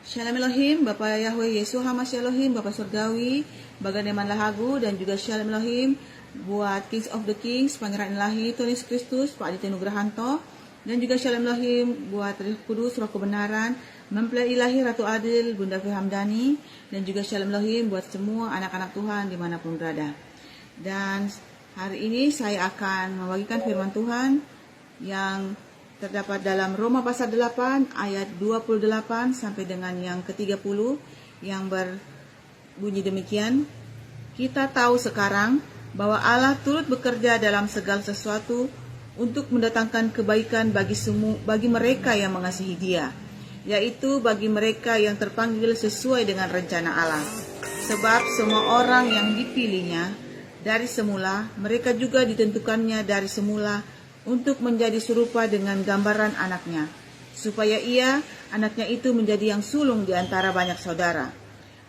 Shalom Elohim, Bapa Yahweh Yesus Hamasya Elohim, Bapa Surgawi, Bagaimana Lahagu, dan juga Shalom Elohim buat Kings of the Kings, Pangeran Ilahi, Tuhan Yesus Kristus, Pak Aditya Nugrahanto, dan juga Shalom Elohim buat Roh Kudus, Roh Kebenaran, Mempelai Ilahi Ratu Adil, Bunda Fihamdani, dan juga Shalom Elohim buat semua anak-anak Tuhan dimanapun berada. Dan hari ini saya akan membagikan firman Tuhan yang terdapat dalam Roma pasal 8 ayat 28 sampai dengan yang ke-30 yang berbunyi demikian. Kita tahu sekarang bahwa Allah turut bekerja dalam segala sesuatu untuk mendatangkan kebaikan bagi mereka yang mengasihi Dia, yaitu bagi mereka yang terpanggil sesuai dengan rencana Allah. Sebab semua orang yang dipilihnya dari semula, mereka juga ditentukannya dari semula untuk menjadi serupa dengan gambaran anaknya, supaya anaknya itu menjadi yang sulung di antara banyak saudara.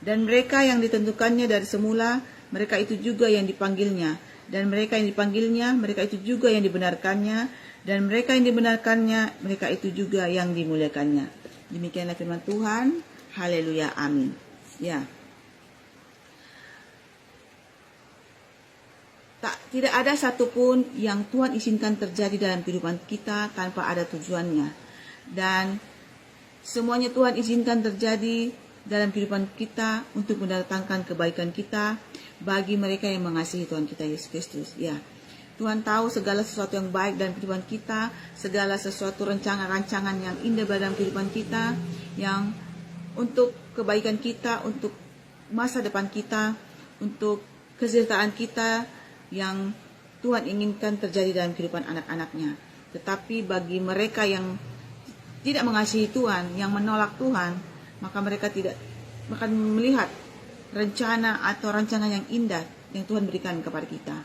Dan mereka yang ditentukannya dari semula, mereka itu juga yang dipanggilnya. Dan mereka yang dipanggilnya, mereka itu juga yang dibenarkannya. Dan mereka yang dibenarkannya, mereka itu juga yang dimuliakannya. Demikianlah firman Tuhan. Haleluya, amin. Ya. Tidak ada satupun yang Tuhan izinkan terjadi dalam kehidupan kita tanpa ada tujuannya. Dan semuanya Tuhan izinkan terjadi dalam kehidupan kita untuk mendatangkan kebaikan kita bagi mereka yang mengasihi Tuhan kita Yesus Kristus. Ya, Tuhan tahu segala sesuatu yang baik dalam kehidupan kita, segala sesuatu rancangan-rancangan yang indah dalam kehidupan kita, yang untuk kebaikan kita, untuk masa depan kita, untuk kesejahteraan kita, yang Tuhan inginkan terjadi dalam kehidupan anak-anaknya. Tetapi bagi mereka yang tidak mengasihi Tuhan, yang menolak Tuhan, maka mereka tidak akan melihat rencana atau rancangan yang indah yang Tuhan berikan kepada kita.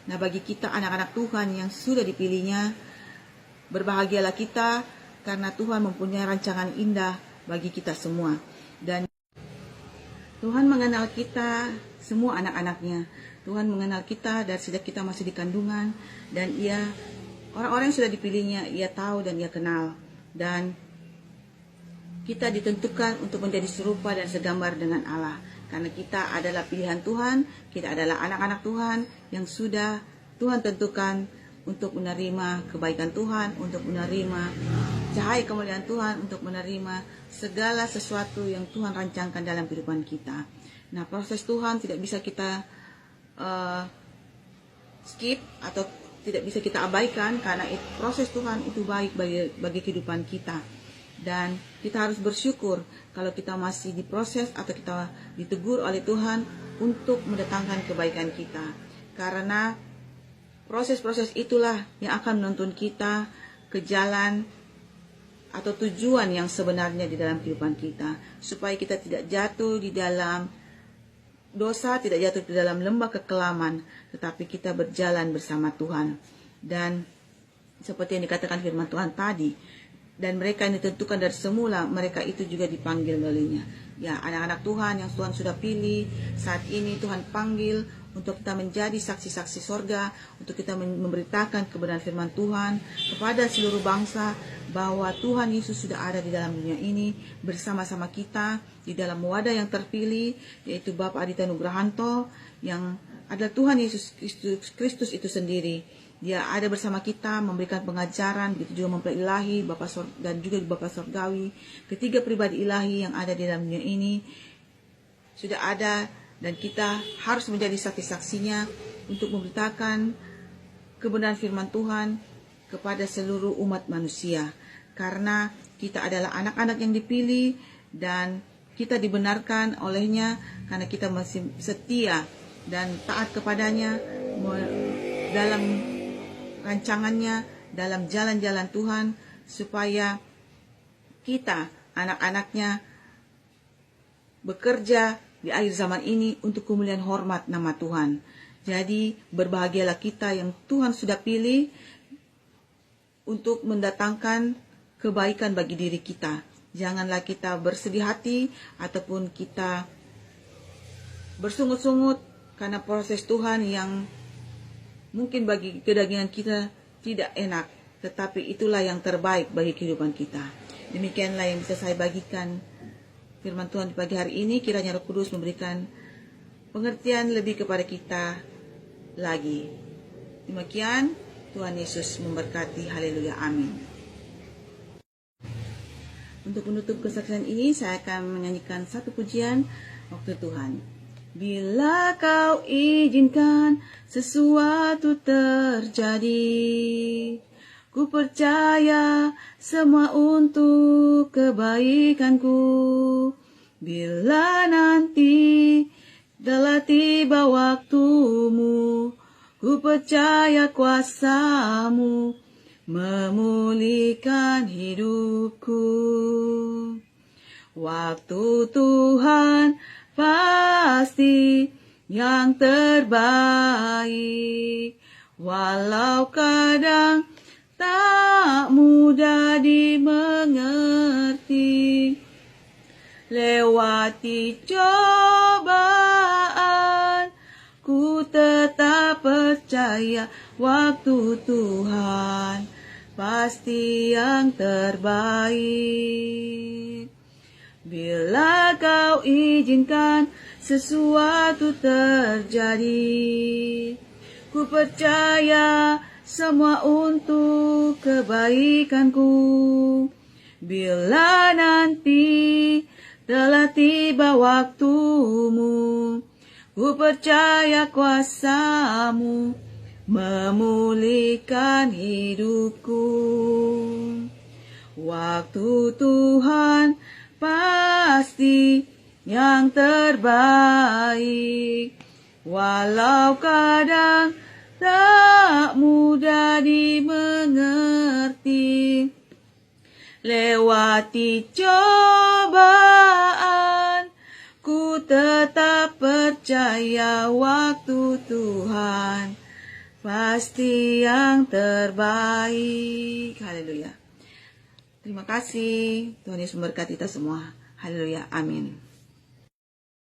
Nah, bagi kita anak-anak Tuhan yang sudah dipilihnya, berbahagialah kita karena Tuhan mempunyai rancangan indah bagi kita semua. Dan Tuhan mengenal kita semua anak-anaknya. Tuhan mengenal kita dari sejak kita masih di kandungan, dan orang-orang yang sudah dipilihnya, Ia tahu dan Ia kenal. Dan kita ditentukan untuk menjadi serupa dan segambar dengan Allah, karena kita adalah pilihan Tuhan, kita adalah anak-anak Tuhan yang sudah Tuhan tentukan untuk menerima kebaikan Tuhan, untuk menerima cahaya kemuliaan Tuhan, untuk menerima segala sesuatu yang Tuhan rancangkan dalam kehidupan kita. Nah, proses Tuhan tidak bisa kita skip atau tidak bisa kita abaikan, karena proses Tuhan itu baik bagi kehidupan kita. Dan kita harus bersyukur kalau kita masih diproses atau kita ditegur oleh Tuhan untuk mendatangkan kebaikan kita, karena proses-proses itulah yang akan menuntun kita ke jalan atau tujuan yang sebenarnya di dalam kehidupan kita, supaya kita tidak jatuh di dalam dosa, tidak jatuh di dalam lembah kekelaman, tetapi kita berjalan bersama Tuhan. Dan seperti yang dikatakan firman Tuhan tadi, dan mereka yang ditentukan dari semula, mereka itu juga dipanggil olehnya. Ya, anak-anak Tuhan yang Tuhan sudah pilih, saat ini Tuhan panggil untuk kita menjadi saksi-saksi sorga, untuk kita memberitakan kebenaran firman Tuhan kepada seluruh bangsa, bahwa Tuhan Yesus sudah ada di dalam dunia ini bersama-sama kita di dalam wadah yang terpilih, yaitu Bapak Aditya Nugrahanto, yang adalah Tuhan Yesus Kristus itu sendiri. Dia ada bersama kita memberikan pengajaran, begitu juga mempelai ilahi dan juga Bapak Surgawi. Ketiga pribadi ilahi yang ada di dalam dunia ini sudah ada, dan kita harus menjadi saksi-saksinya untuk memberitakan kebenaran firman Tuhan kepada seluruh umat manusia, karena kita adalah anak-anak yang dipilih dan kita dibenarkan olehnya karena kita masih setia dan taat kepadanya dalam rancangannya, dalam jalan-jalan Tuhan, supaya kita anak-anaknya bekerja di akhir zaman ini untuk kemuliaan hormat nama Tuhan. Jadi berbahagialah kita yang Tuhan sudah pilih untuk mendatangkan kebaikan bagi diri kita. Janganlah kita bersedih hati ataupun kita bersungut-sungut karena proses Tuhan yang mungkin bagi kedagingan kita tidak enak, tetapi itulah yang terbaik bagi kehidupan kita. Demikianlah yang bisa saya bagikan firman Tuhan di pagi hari ini. Kiranya Roh Kudus memberikan pengertian lebih kepada kita lagi. Demikian, Tuhan Yesus memberkati. Haleluya, amin. Untuk menutup kesaksian ini, saya akan menyanyikan satu pujian waktu Tuhan. Bila kau izinkan sesuatu terjadi, ku percaya semua untuk kebaikanku. Bila nanti telah tiba waktumu, ku percaya kuasa-Mu memulihkan hidupku. Waktu Tuhan pasti yang terbaik, walau kadang tak mudah dimengerti. Lewati cobaan, ku tetap percaya waktu Tuhan pasti yang terbaik. Bila kau izinkan sesuatu terjadi, ku percaya semua untuk kebaikanku. Bila nanti telah tiba waktumu, ku percaya kuasa-Mu memulihkan hidupku. Waktu Tuhan pasti yang terbaik, walau kadang tak mudah dimengerti. Lewati cobaan, ku tetap percaya waktu Tuhan pasti yang terbaik. Haleluya. Terima kasih. Tuhan Yesus memberkati kita semua. Haleluya. Amin.